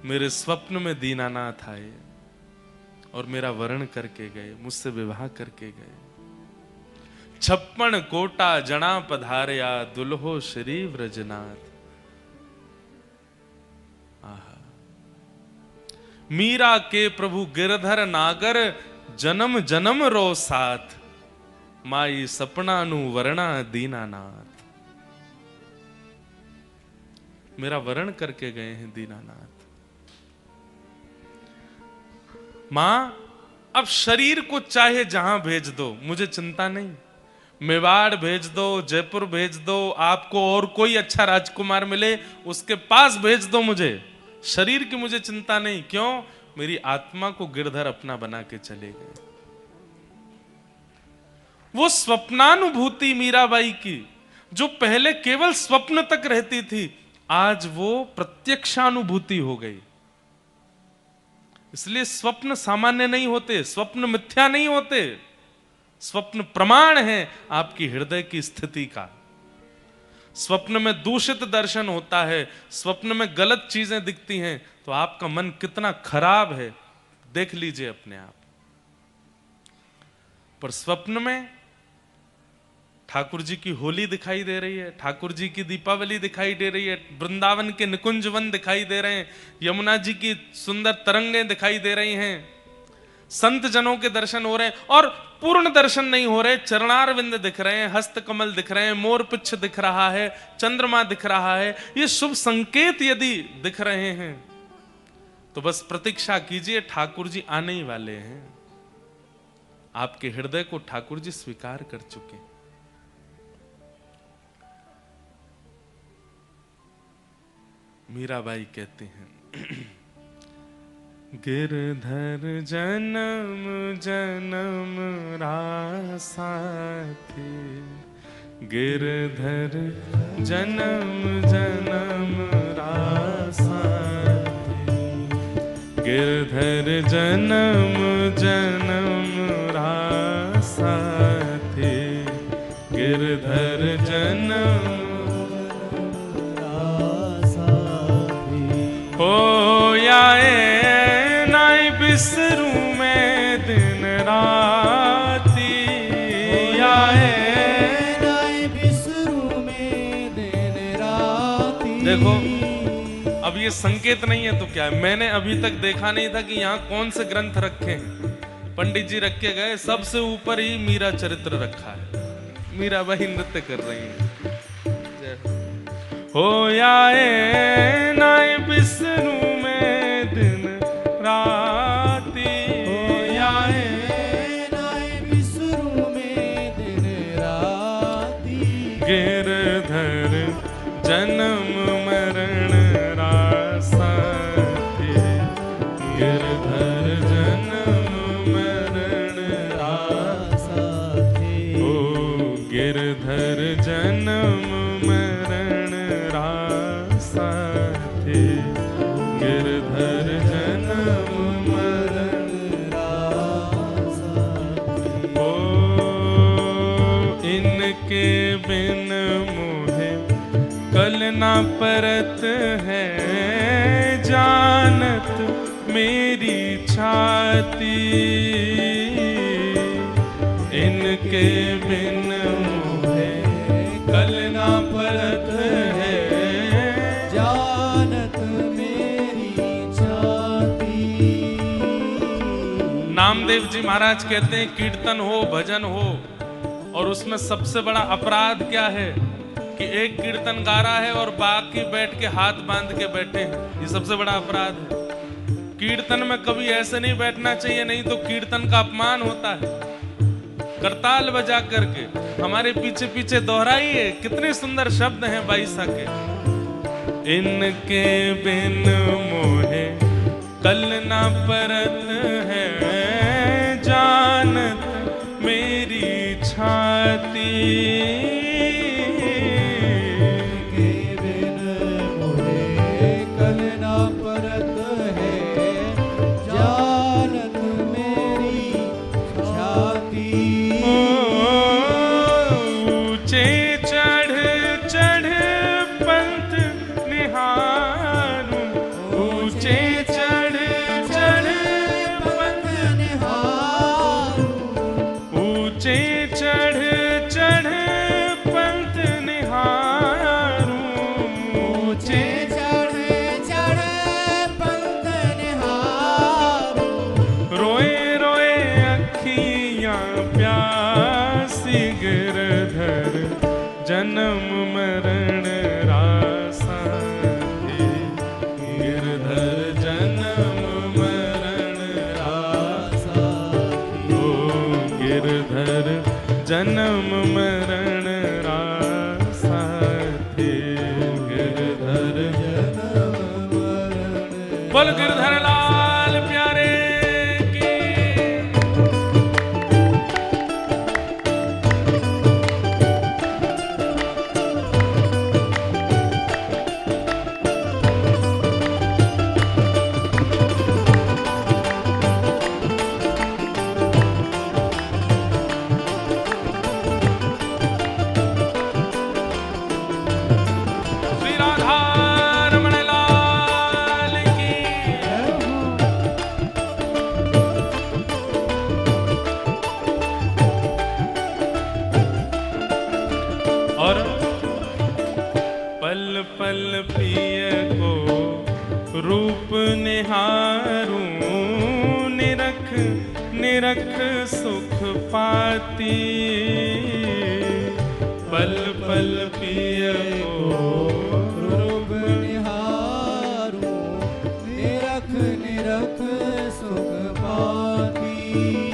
मेरे स्वप्न में दीनानाथ आए और मेरा वरण करके गए, मुझसे विवाह करके गए। 56 कोटा जना पधारया, दुल्हो श्री व्रजनाथ। आहा, मीरा के प्रभु गिरधर नागर, जन्म जन्म रो साथ, माई सपना नु वरणा दीनानाथ। मेरा वरण करके गए हैं दीनानाथ। मां, अब शरीर को चाहे जहां भेज दो, मुझे चिंता नहीं। मेवाड़ भेज दो, जयपुर भेज दो, आपको और कोई अच्छा राजकुमार मिले उसके पास भेज दो मुझे। शरीर की मुझे चिंता नहीं। क्यों? मेरी आत्मा को गिरधर अपना बना के चले गए। वो स्वप्नानुभूति मीराबाई की, जो पहले केवल स्वप्न तक रहती थी, आज वो प्रत्यक्षानुभूति हो गई। इसलिए स्वप्न सामान्य नहीं होते, स्वप्न मिथ्या नहीं होते। स्वप्न प्रमाण है आपकी हृदय की स्थिति का। स्वप्न में दूषित दर्शन होता है, स्वप्न में गलत चीजें दिखती हैं, तो आपका मन कितना खराब है देख लीजिए अपने आप। पर स्वप्न में ठाकुर जी की होली दिखाई दे रही है, ठाकुर जी की दीपावली दिखाई दे रही है, वृंदावन के निकुंज वन दिखाई दे रहे हैं, यमुना जी की सुंदर तरंगें दिखाई दे रही हैं, संत जनों के दर्शन हो रहे हैं। और पूर्ण दर्शन नहीं हो रहे, चरणारविंद दिख रहे हैं, हस्त कमल दिख रहे हैं, मोर पिच्छ दिख रहा है, चंद्रमा दिख रहा है। ये शुभ संकेत यदि दिख रहे हैं तो बस प्रतीक्षा कीजिए, ठाकुर जी आने ही वाले हैं। आपके हृदय को ठाकुर जी स्वीकार कर चुके। मीराबाई कहते हैं, गिरधर जन्म जन्म रासा थे, गिरधर जन्म जन्म रासा थे, गिरधर जन्म जन्म रासा थे, गिरधर जन्म हो याए नाई बिसरू में दिन राती, याए नाई बिसरू में दिन राती। देखो, अब ये संकेत नहीं है तो क्या है? मैंने अभी तक देखा नहीं था कि यहाँ कौन से ग्रंथ रखे हैं। पंडित जी रख के गए, सबसे ऊपर ही मीरा चरित्र रखा है। मीराबाई नृत्य कर रही है। हो याए नाई बिसरू में दिन राती, हो याए नाई बिसरू में दिन राती, गिरधर जन्म मरण रासा थे, गिरधर जन्म मरण रासा थे, ओ गिरधर जन्म मरण रासा थे, गिरधर जन्म मरण रासा थे। ओ इनके बिन मोहे कल ना परत है, जानत मेरी छाती, इनके बिन मोहे कल ना परत है, जानत मेरी छाती। नामदेव जी महाराज कहते हैं, कीर्तन हो, भजन हो, और उसमें सबसे बड़ा अपराध क्या है कि एक कीर्तन गा रहा है और बाकी बैठ के हाथ बांध के बैठे हैं। ये सबसे बड़ा अपराध है। कीर्तन में कभी ऐसे नहीं बैठना चाहिए, नहीं तो कीर्तन का अपमान होता है। करताल बजा करके हमारे पीछे पीछे दोहराइए, कितने सुंदर शब्द हैं बाईसा के। इनके बिन मोहे कल ना परत है, जानत मेरी छाती, के बिन मोहे कल ना परत है, जानत मेरी छाती। ऊंचे चढ़ चढ़ पंथ निहारूं, ऊंचे बोल गिरधर लाल प्यारे की। श्री राधा रमण लाल की। और पल पल पिय को रूप निहारूं, निरख निरख सुख पाती। पल पल पिय को रूप निहारूं, निरख निरख सुख पाती।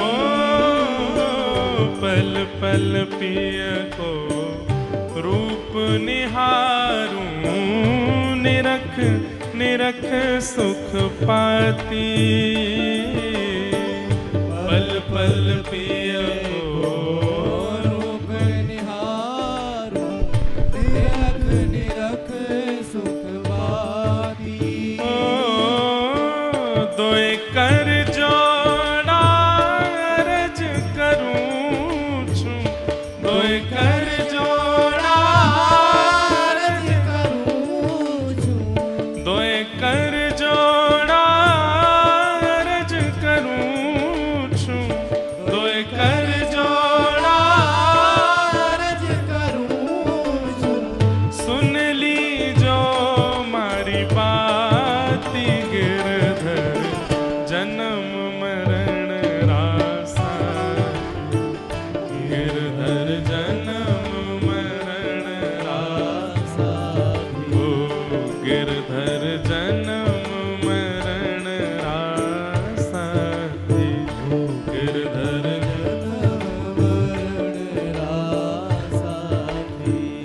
ओ पल पल पिय को रूप निहारूं, निरख निरख सुख पाती। पल पल पिय को रूप निहारूं, निरख निरख सुख पाती। ओ दोए कर जोड़ा अर्ज करूं छूं, दोए कर जोड़ा अर्ज करूं छूं, दोए कर जोड़ा अर्ज करूं छूं, दोए कर जोड़ा अर्ज करूं छूं। सुन ली जो मारी बाती। गिरधर जन्म मरण रासा, गिरधर जन्म मरण रासा। ओ गिरधर जन्म मरण रासा, गिरधर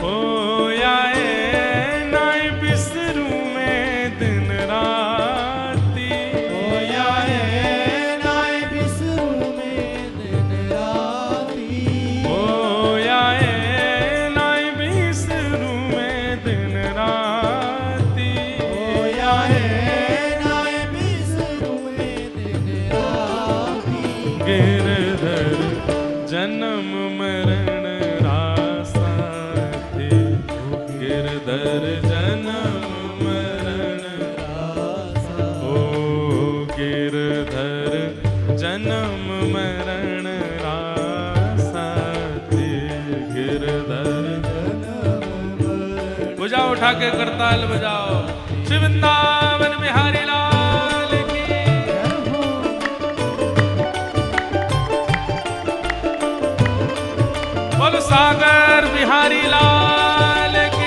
ओ आए नाय बिसरू में दिन राती। ओ आए नाय बिसरू में दिन राती। ओ आए नाय बिसरू में दिन राती। ओ आए नाय बिसरू में दिन राती। गिरधर जन्म मरण रासा थे, गिरधर जन्म मरण रासा। ओ गिरधर जन्म मरण रासा थे, गिरधर। बजाओ उठा के करताल बजाओ। श्री वृंदावन बिहारी लाल की। बोल सागर बिहारी लाल की।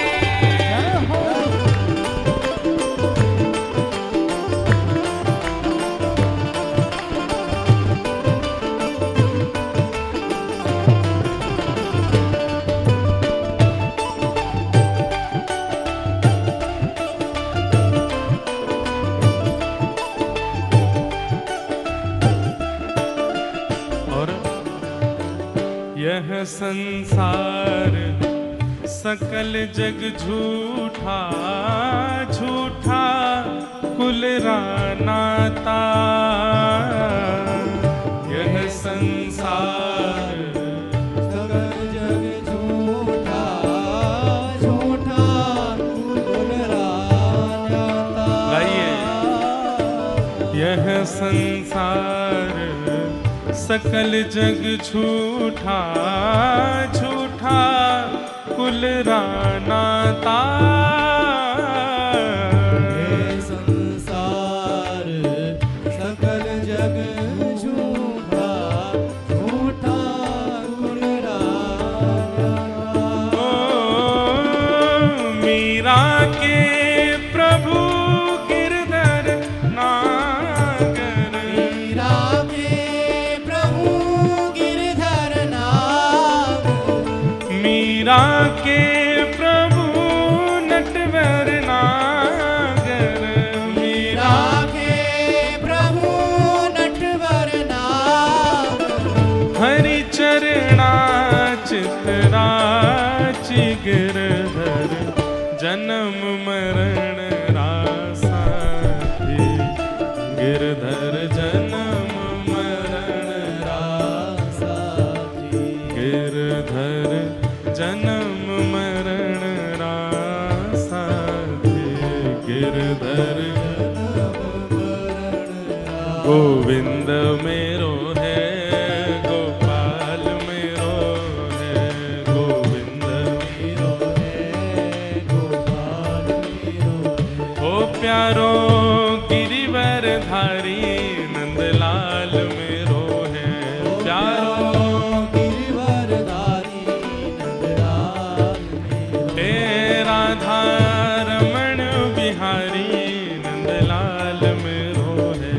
और यह संसार सकल जग झूठा, झूठा कुल रानाता। यह संसार सकल जग झूठा, झूठा कुल रानाता। गाइए। यह संसार सकल जग झूठा, झूठा कुल रानाता। ये संसार सकल जग झूठा, झूठा कुल रानाता। ओ मीरा के प्रभु गिरधर नागर। मीरा के प्रभु गिरधर नागर। मीरा के प्रभु नटवर नागर। मीरा के गिरधर जन्म मरण रासा जी गिरधर जन्म मरण रासा गिरधर गोविंद मेरो है गोपाल मेरो है गोविंद मेरो है गोपाल मेरो है ओ प्यारो गिरिवर धारी नंदलाल मेरो है प्यारो गिरिवरधारी नंदलाल मेरो हे राधा रमण बिहारी नंदलाल मेरो है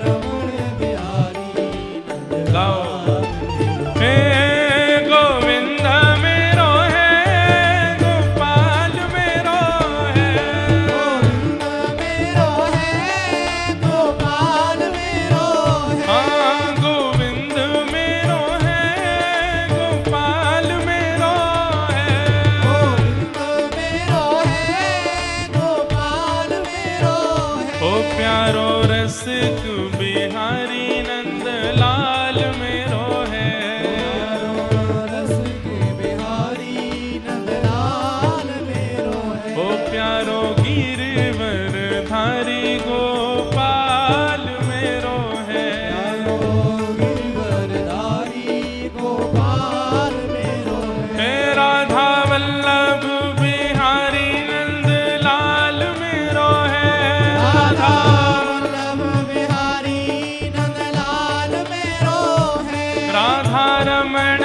रमण बिहारी गाओ नंदलाल हे गोविंद मेरो है गोपाल मेरो है गोविंद मेरो है गोपाल मेरो है हाँ गोविंद मेरो है गोपाल मेरो है गोविंद मेरो है गोपाल मेरो है ओ प्यारो रसिक बिहारी नंदलाल मेरो है रस के बिहारी नंदलाल मेरो है ओ प्यारो गिरवर धारी गोपाल मेरो है गिरवरधारी गोपाल मेरो है हे राधा वल्लभ बिहारी नंदलाल मेरो है राधा वल्लभ बिहारी नंदलाल मेरो है राधा रमण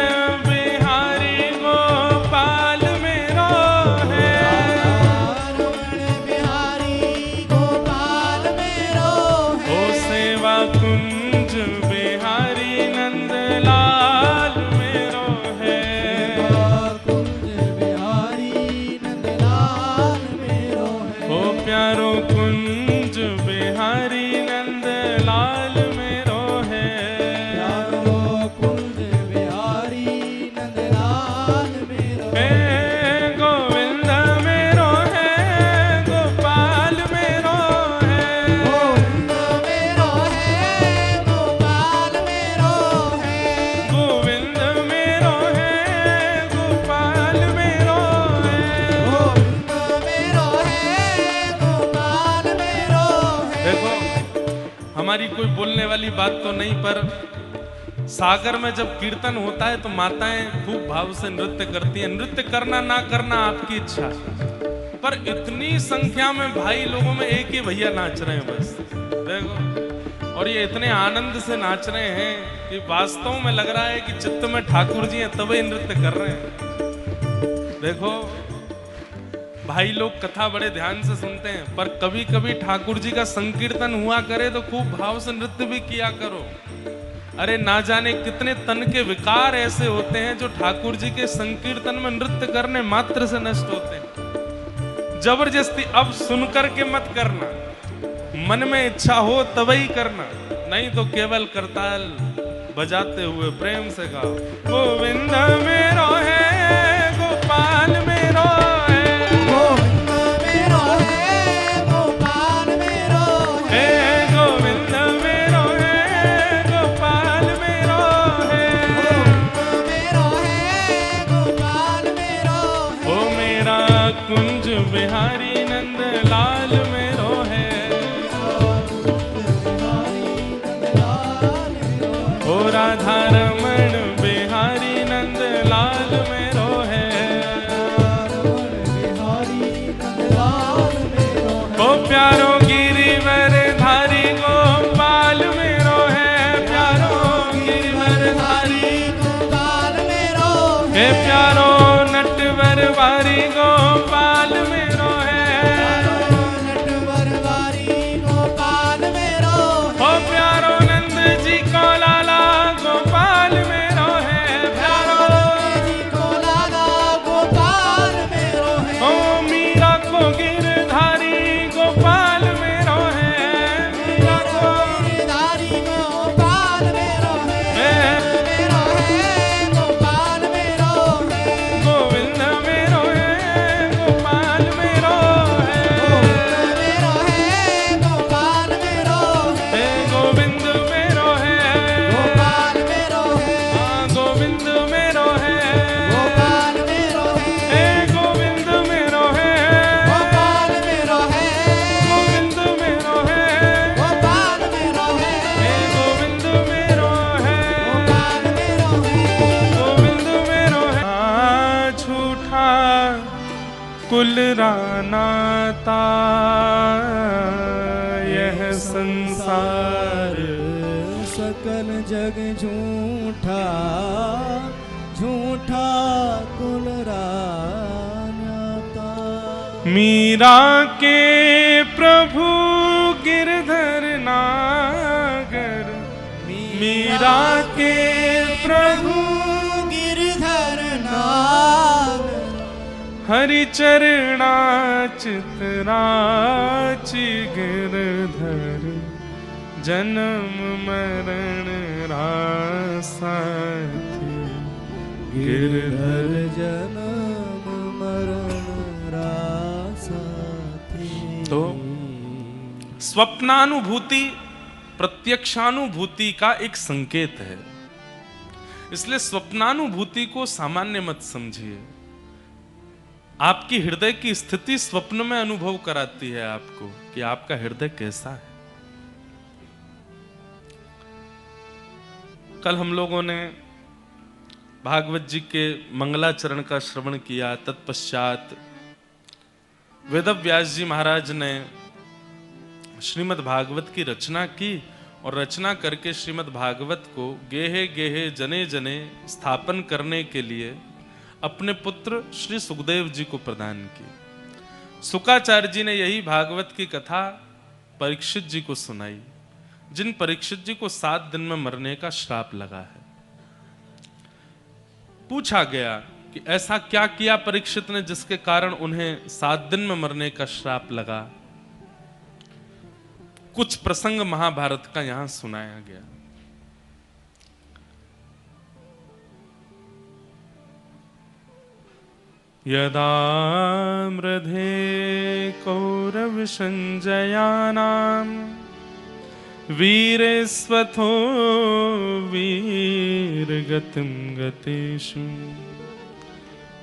बिहारी गोपाल मेरो है रमण बिहारी गोपाल मेरो ओ है सेवा कुंज बिहारी नंदलाल मेरो है कुंज बिहारी नंदलाल मेरो है ओ प्यारो कुंज बिहारी नंदलाल मेरो है प्यारो कुंज बिहारी नंदलाल मेरो हे गोविंद मेरो है गोपाल मेरो है गोविंद मेरो है गोपाल मेरो है गोविंद मेरो है गोपाल मेरो है गोविंद मेरो है गोपाल मेरो है देखो हमारी कोई बोलने वाली बात तो नहीं, पर सागर में जब कीर्तन होता है तो माताएं खूब भाव से नृत्य करती हैं। नृत्य करना ना करना आपकी इच्छा, पर इतनी संख्या में भाई लोगों में एक ही भैया नाच रहे हैं बस देखो, और ये इतने आनंद से नाच रहे हैं कि वास्तव में लग रहा है कि चित्त में ठाकुर जी हैं तभी नृत्य कर रहे हैं। देखो भाई लोग कथा बड़े ध्यान से सुनते हैं, पर कभी कभी ठाकुर जी का संकीर्तन हुआ करे तो खूब भाव से नृत्य भी किया करो। अरे ना जाने कितने तन के विकार ऐसे होते हैं जो ठाकुर जी के संकीर्तन में नृत्य करने मात्र से नष्ट होते हैं। जबरदस्ती अब सुन करके मत करना, मन में इच्छा हो तभी करना, नहीं तो केवल करताल बजाते हुए प्रेम से गाओ। गोविंद मेरो है गोपाल मेरो है गोविंद मेरो है गोपाल मेरो है हे गोविंद मेरो है गोपाल मेरो है गोविंद मेरो है गोपाल मेरो है ओ मेरा कुंज बिहारी नंदलाल मेरो है ओ राधा रमण बिहारी नंदलाल मेरो है ओ प्यारो गिरिवर धारी गोपाल मेरो है प्यारो गिरिवर धारी गोपाल मेरो हे प्यारो नटवर वारी गोपाल मेरो है नटवर वारी गोपाल मेरो ओ प्यारो नंद जी को लाला गोपाल मेरो है प्यारो जी को लाला गोपाल मेरो है ओ मीरा को गिरधारी गोपाल डलरानाता यह संसार, सकल जग झूठा झूठा कुल रानाता। मीरा के प्रभु गिरधर नागर, मीरा के प्रभु गिरधर नागर, हरि चरणाचितराचि गिरधर, जन्म मरण रासाथी गिरधर। जन्म मरण रासाथी। तो स्वप्नानुभूति प्रत्यक्षानुभूति का एक संकेत है, इसलिए स्वप्नानुभूति को सामान्य मत समझिए। आपकी हृदय की स्थिति स्वप्न में अनुभव कराती है आपको कि आपका हृदय कैसा है। कल हम लोगों ने भागवत जी के मंगलाचरण का श्रवण किया। तत्पश्चात वेदव्यास जी महाराज ने श्रीमद् भागवत की रचना की और रचना करके श्रीमद् भागवत को गेहे गेहे जने जने स्थापन करने के लिए अपने पुत्र श्री सुखदेव जी को प्रदान की। शुकाचार्य जी ने यही भागवत की कथा परीक्षित जी को सुनाई, जिन परीक्षित जी को 7 दिन में मरने का श्राप लगा है। पूछा गया कि ऐसा क्या किया परीक्षित ने जिसके कारण उन्हें 7 दिन में मरने का श्राप लगा। कुछ प्रसंग महाभारत का यहां सुनाया गया। यदा मृधे कौरव संजयानां वीरेस्वथो वीरगतिं गतेषु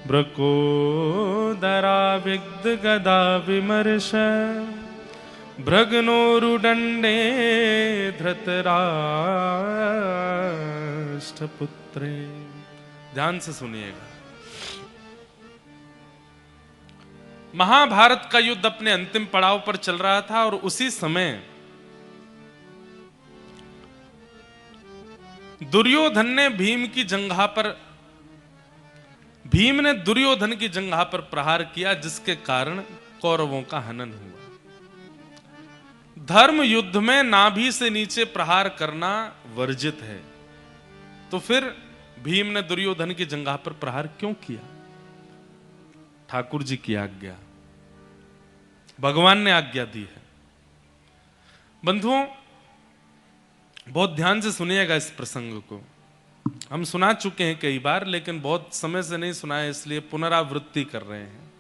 ब्रकोदरा विग्धगदा विमर्श भ्रग्नोरुदण्डे धृतराष्ट्रपुत्रे। ध्यान से सुनिएगा। महाभारत का युद्ध अपने अंतिम पड़ाव पर चल रहा था और उसी समय दुर्योधन ने भीम ने दुर्योधन की जंघा पर प्रहार किया, जिसके कारण कौरवों का हनन हुआ। धर्म युद्ध में नाभि से नीचे प्रहार करना वर्जित है, तो फिर भीम ने दुर्योधन की जंघा पर प्रहार क्यों किया? ठाकुर जी की आज्ञा, भगवान ने आज्ञा दी है। बंधुओं, बहुत ध्यान से सुनिएगा इस प्रसंग को। हम सुना चुके हैं कई बार, लेकिन बहुत समय से नहीं सुना है, इसलिए पुनरावृत्ति कर रहे हैं।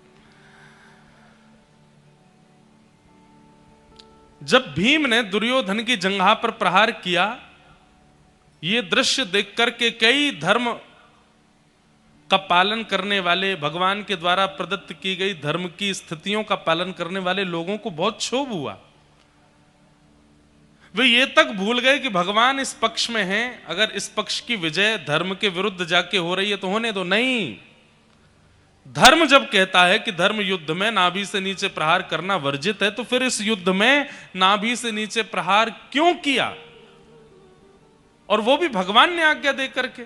जब भीम ने दुर्योधन की जंघा पर प्रहार किया, यह दृश्य देख करके कई धर्म का पालन करने वाले, भगवान के द्वारा प्रदत्त की गई धर्म की स्थितियों का पालन करने वाले लोगों को बहुत क्षोभ हुआ। वे ये तक भूल गए कि भगवान इस पक्ष में हैं, अगर इस पक्ष की विजय धर्म के विरुद्ध जाके हो रही है तो होने दो। नहीं, धर्म जब कहता है कि धर्म युद्ध में नाभि से नीचे प्रहार करना वर्जित है, तो फिर इस युद्ध में नाभि से नीचे प्रहार क्यों किया, और वो भी भगवान ने आज्ञा दे करके।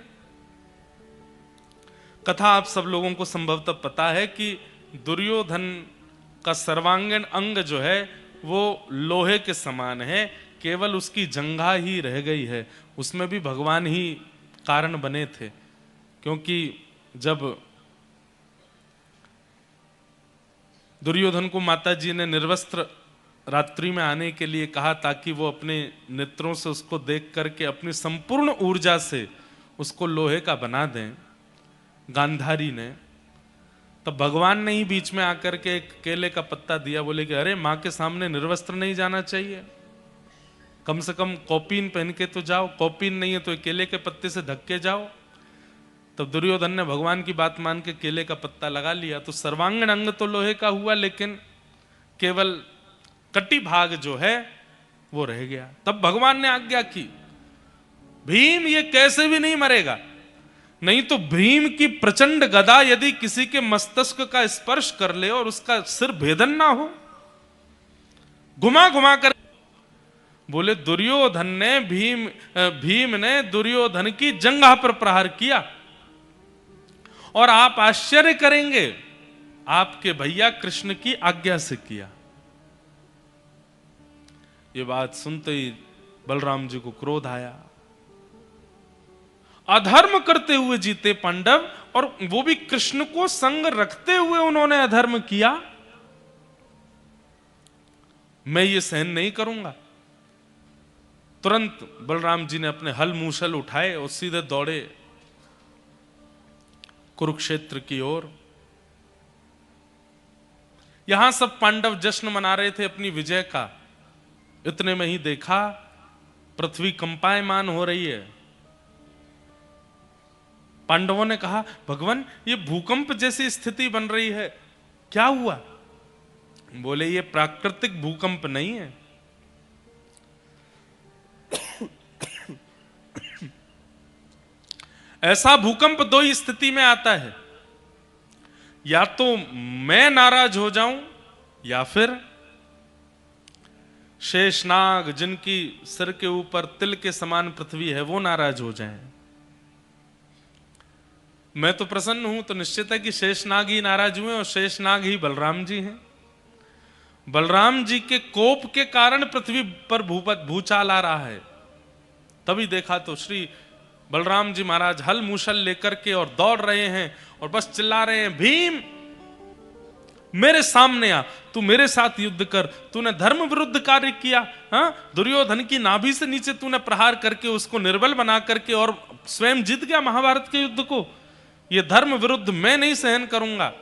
कथा आप सब लोगों को संभवतः पता है कि दुर्योधन का सर्वांगीण अंग जो है वो लोहे के समान है, केवल उसकी जंघा ही रह गई है। उसमें भी भगवान ही कारण बने थे, क्योंकि जब दुर्योधन को माताजी ने निर्वस्त्र रात्रि में आने के लिए कहा ताकि वो अपने नेत्रों से उसको देख करके अपनी संपूर्ण ऊर्जा से उसको लोहे का बना दें, गांधारी ने, तब भगवान ने ही बीच में आकर के एक केले का पत्ता दिया। बोले कि अरे माँ के सामने निर्वस्त्र नहीं जाना चाहिए, कम से कम कौपीन पहन के तो जाओ, कौपीन नहीं है तो एक केले के पत्ते से ढक के जाओ। तब दुर्योधन ने भगवान की बात मान के केले का पत्ता लगा लिया, तो सर्वांगीण अंग तो लोहे का हुआ, लेकिन केवल कटी भाग जो है वो रह गया। तब भगवान ने आज्ञा की, भीम ये कैसे भी नहीं मरेगा, नहीं तो भीम की प्रचंड गदा यदि किसी के मस्तिष्क का स्पर्श कर ले और उसका सिर भेदन ना हो, घुमा घुमा कर। बोले दुर्योधन ने भीम ने दुर्योधन की जंघा पर प्रहार किया, और आप आश्चर्य करेंगे, आपके भैया कृष्ण की आज्ञा से किया। ये बात सुनते ही बलराम जी को क्रोध आया। अधर्म करते हुए जीते पांडव, और वो भी कृष्ण को संग रखते हुए उन्होंने अधर्म किया। मैं ये सहन नहीं करूंगा। तुरंत बलराम जी ने अपने हल मूसल उठाए और सीधे दौड़े कुरुक्षेत्र की ओर। यहां सब पांडव जश्न मना रहे थे अपनी विजय का। इतने में ही देखा पृथ्वी कंपायमान हो रही है। पांडवों ने कहा, भगवान ये भूकंप जैसी स्थिति बन रही है, क्या हुआ? बोले ये प्राकृतिक भूकंप नहीं है, ऐसा भूकंप दो ही स्थिति में आता है, या तो मैं नाराज हो जाऊं या फिर शेषनाग जिनकी सिर के ऊपर तिल के समान पृथ्वी है वो नाराज हो जाएं। मैं तो प्रसन्न हूं तो निश्चित है कि शेषनाग ही नाराज हुए, और शेषनाग ही बलराम जी हैं। बलराम जी के कोप के कारण पृथ्वी पर भूचाल आ रहा है। तभी देखा तो श्री बलराम जी महाराज हल मूसल लेकर के और दौड़ रहे हैं और बस चिल्ला रहे हैं, भीम मेरे सामने आ, तू मेरे साथ युद्ध कर, तूने धर्म विरुद्ध कार्य किया। हाँ, दुर्योधन की नाभि से नीचे तूने प्रहार करके उसको निर्बल बना करके और स्वयं जीत गया महाभारत के युद्ध को। ये धर्म विरुद्ध मैं नहीं सहन करूंगा।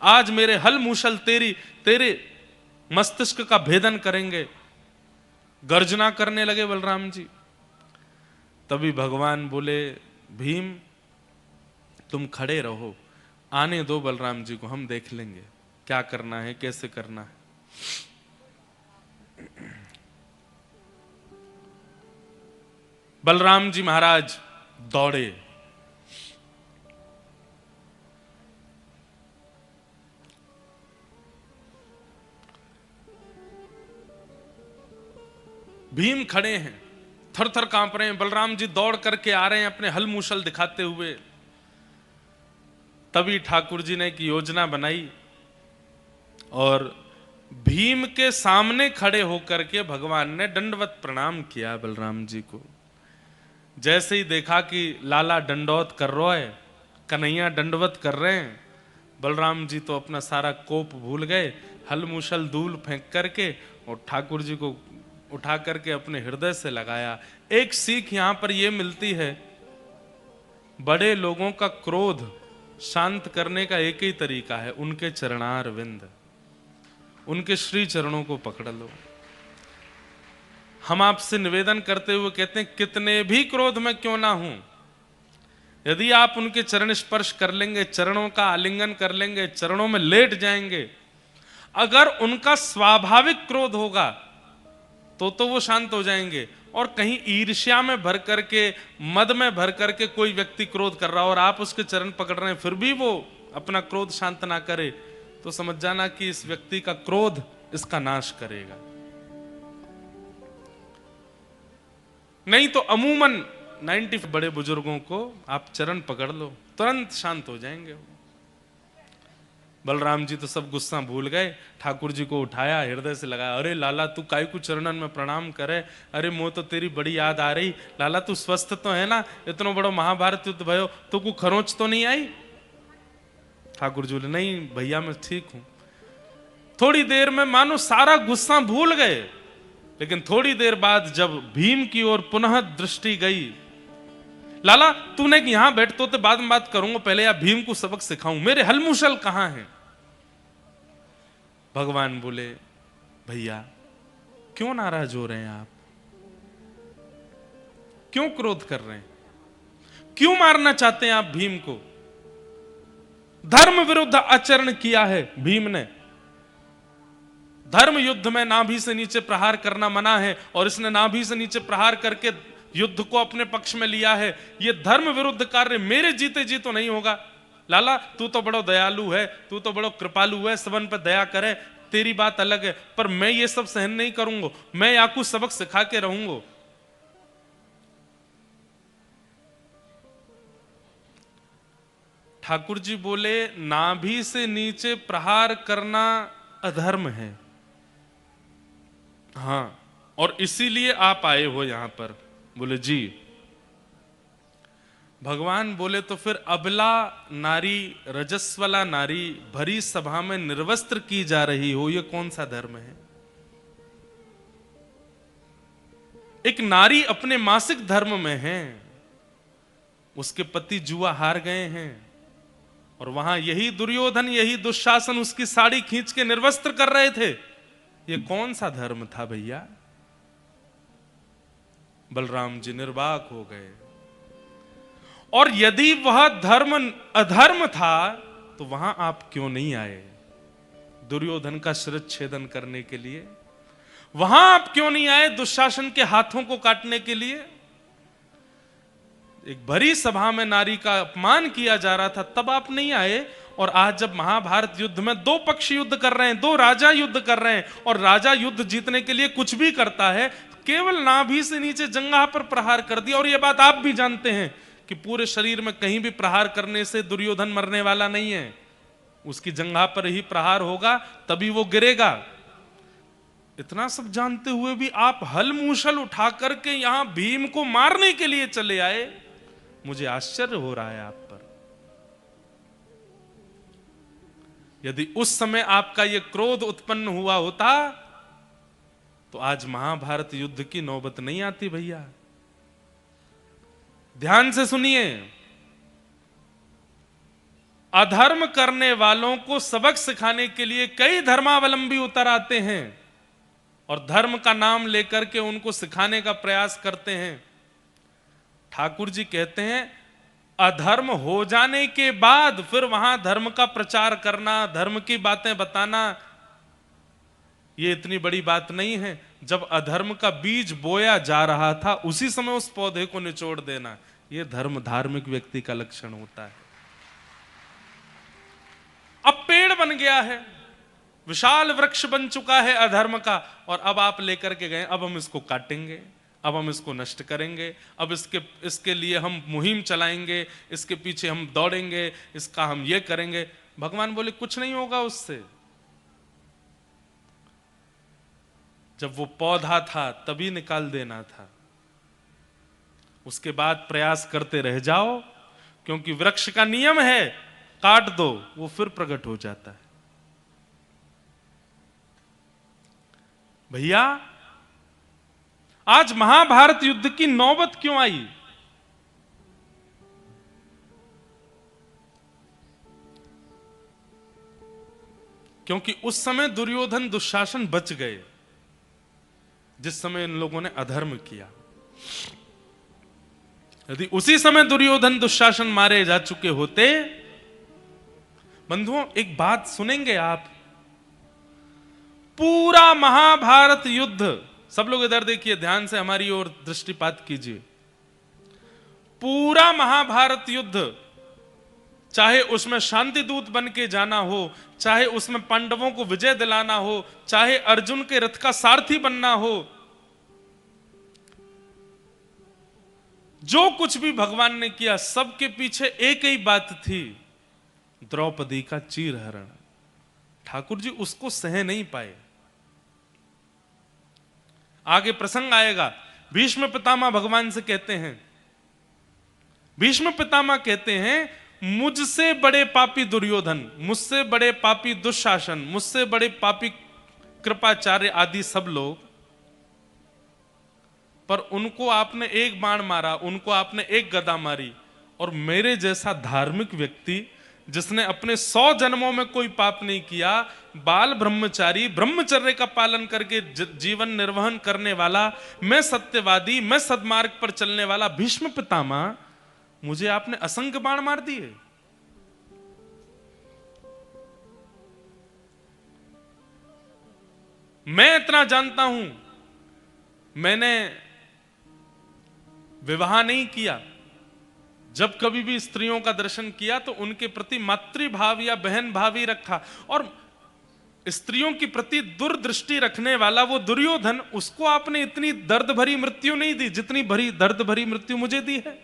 आज मेरे हल मूसल तेरे मस्तिष्क का भेदन करेंगे। गर्जना करने लगे बलराम जी। तभी भगवान बोले, भीम तुम खड़े रहो, आने दो बलराम जी को, हम देख लेंगे क्या करना है, कैसे करना है। बलराम जी महाराज दौड़े। भीम खड़े हैं, थर थर कांप रहे हैं। बलराम जी दौड़ करके आ रहे हैं अपने हल मूसल दिखाते हुए। तभी ठाकुर जी ने एक योजना बनाई और भीम के सामने खड़े होकर के भगवान ने दंडवत प्रणाम किया बलराम जी को। जैसे ही देखा कि लाला दंडवत कर रहा है, कन्हैया दंडवत कर रहे हैं, बलराम जी तो अपना सारा कोप भूल गए। हल मूसल दूल फेंक करके और ठाकुर जी को उठा करके अपने हृदय से लगाया। एक सीख यहां पर यह मिलती है, बड़े लोगों का क्रोध शांत करने का एक ही तरीका है, उनके चरणार विंद, उनके श्री चरणों को पकड़ लो। हम आपसे निवेदन करते हुए कहते हैं, कितने भी क्रोध में क्यों ना हूं, यदि आप उनके चरण स्पर्श कर लेंगे, चरणों का आलिंगन कर लेंगे, चरणों में लेट जाएंगे, अगर उनका स्वाभाविक क्रोध होगा तो वो शांत हो जाएंगे। और कहीं ईर्ष्या में भर करके, मद में भर करके कोई व्यक्ति क्रोध कर रहा हो और आप उसके चरण पकड़ रहे हैं, फिर भी वो अपना क्रोध शांत ना करे, तो समझ जाना कि इस व्यक्ति का क्रोध इसका नाश करेगा। नहीं तो अमूमन 90 बड़े बुजुर्गों को आप चरण पकड़ लो, तुरंत शांत हो जाएंगे। बलराम जी तो सब गुस्सा भूल गए, ठाकुर जी को उठाया, हृदय से लगाया। अरे लाला तू काई को चरणन में प्रणाम करे, अरे मोह तो तेरी बड़ी याद आ रही। लाला तू स्वस्थ तो है ना, इतना बड़ो महाभारत युद्ध भयो तो को खरोच तो नहीं आई? ठाकुर जी बोले, नहीं भैया मैं ठीक हूं। थोड़ी देर में मानो सारा गुस्सा भूल गए, लेकिन थोड़ी देर बाद जब भीम की ओर पुनः दृष्टि गई, लाला तूने यहां बैठ तो बाद में बात करूंगा, पहले या भीम को सबक सिखाऊं, मेरे हलमुशल कहां हैं? भगवान बोले, भैया क्यों नाराज हो रहे हैं आप, क्यों क्रोध कर रहे हैं, क्यों मारना चाहते हैं आप भीम को? धर्म विरुद्ध आचरण किया है भीम ने। धर्म युद्ध में नाभि से नीचे प्रहार करना मना है, और इसने नाभि से नीचे प्रहार करके युद्ध को अपने पक्ष में लिया है। ये धर्म विरुद्ध कार्य मेरे जीते जी तो नहीं होगा। लाला तू तो बड़ो दयालु है, तू तो बड़ो कृपालु है, सबन पर दया करे, तेरी बात अलग है, पर मैं ये सब सहन नहीं करूंगा, मैं याकू सबक सिखा के रहूंगा। ठाकुर जी बोले नाभि से नीचे प्रहार करना अधर्म है। हाँ, और इसीलिए आप आए हो यहां पर। बोले जी। भगवान बोले तो फिर अबला नारी, रजस्वला नारी भरी सभा में निर्वस्त्र की जा रही हो, यह कौन सा धर्म है? एक नारी अपने मासिक धर्म में है, उसके पति जुआ हार गए हैं, और वहां यही दुर्योधन, यही दुशासन उसकी साड़ी खींच के निर्वस्त्र कर रहे थे। यह कौन सा धर्म था भैया? बलराम जी निर्वाक हो गए। और यदि वह धर्म अधर्म था तो वहां आप क्यों नहीं आए दुर्योधन का शिरच्छेदन करने के लिए? वहां आप क्यों नहीं आए दुशासन के हाथों को काटने के लिए? एक भरी सभा में नारी का अपमान किया जा रहा था, तब आप नहीं आए। और आज जब महाभारत युद्ध में दो पक्ष युद्ध कर रहे हैं, दो राजा युद्ध कर रहे हैं, और राजा युद्ध जीतने के लिए कुछ भी करता है, केवल नाभि से नीचे जंघा पर प्रहार कर दिया। और यह बात आप भी जानते हैं कि पूरे शरीर में कहीं भी प्रहार करने से दुर्योधन मरने वाला नहीं है, उसकी जंघा पर ही प्रहार होगा, तभी वो गिरेगा। इतना सब जानते हुए भी आप हल मूसल उठा करके यहां भीम को मारने के लिए चले आए। मुझे आश्चर्य हो रहा है आप पर। यदि उस समय आपका यह क्रोध उत्पन्न हुआ होता तो आज महाभारत युद्ध की नौबत नहीं आती भैया। ध्यान से सुनिए, अधर्म करने वालों को सबक सिखाने के लिए कई धर्मावलंबी उतर आते हैं और धर्म का नाम लेकर के उनको सिखाने का प्रयास करते हैं। ठाकुर जी कहते हैं अधर्म हो जाने के बाद फिर वहां धर्म का प्रचार करना, धर्म की बातें बताना, ये इतनी बड़ी बात नहीं है। जब अधर्म का बीज बोया जा रहा था उसी समय उस पौधे को निचोड़ देना, यह धर्म धार्मिक व्यक्ति का लक्षण होता है। अब पेड़ बन गया है, विशाल वृक्ष बन चुका है अधर्म का, और अब आप लेकर के गए, अब हम इसको काटेंगे, अब हम इसको नष्ट करेंगे, अब इसके लिए हम मुहिम चलाएंगे, इसके पीछे हम दौड़ेंगे, इसका हम ये करेंगे। भगवान बोले कुछ नहीं होगा उससे। जब वो पौधा था तभी निकाल देना था, उसके बाद प्रयास करते रह जाओ, क्योंकि वृक्ष का नियम है काट दो वो फिर प्रकट हो जाता है। भैया आज महाभारत युद्ध की नौबत क्यों आई? क्योंकि उस समय दुर्योधन दुशासन बच गए, जिस समय इन लोगों ने अधर्म किया। यदि उसी समय दुर्योधन दुशासन मारे जा चुके होते, बंधुओं एक बात सुनेंगे आप, पूरा महाभारत युद्ध, सब लोग इधर देखिए, ध्यान से हमारी ओर दृष्टिपात कीजिए। पूरा महाभारत युद्ध, चाहे उसमें शांति दूत बन के जाना हो, चाहे उसमें पांडवों को विजय दिलाना हो, चाहे अर्जुन के रथ का सारथी बनना हो, जो कुछ भी भगवान ने किया सबके पीछे एक ही बात थी, द्रौपदी का चीरहरण। ठाकुर जी उसको सह नहीं पाए। आगे प्रसंग आएगा, भीष्म पितामह भगवान से कहते हैं, भीष्म पितामह कहते हैं मुझसे बड़े पापी दुर्योधन, मुझसे बड़े पापी दुशासन, मुझसे बड़े पापी कृपाचार्य आदि सब लोग, पर उनको आपने एक बाण मारा, उनको आपने एक गदा मारी, और मेरे जैसा धार्मिक व्यक्ति जिसने अपने 100 जन्मों में कोई पाप नहीं किया, बाल ब्रह्मचारी, ब्रह्मचर्य का पालन करके जीवन निर्वहन करने वाला, मैं सत्यवादी, मैं सद्मार्ग पर चलने वाला भीष्म पितामह, मुझे आपने असंख्य बाण मार दिए। मैं इतना जानता हूं, मैंने विवाह नहीं किया, जब कभी भी स्त्रियों का दर्शन किया तो उनके प्रति मातृभाव या बहन भाव ही रखा। और स्त्रियों के प्रति दूरदृष्टि रखने वाला वो दुर्योधन, उसको आपने इतनी दर्द भरी मृत्यु नहीं दी जितनी भरी दर्द भरी मृत्यु मुझे दी है।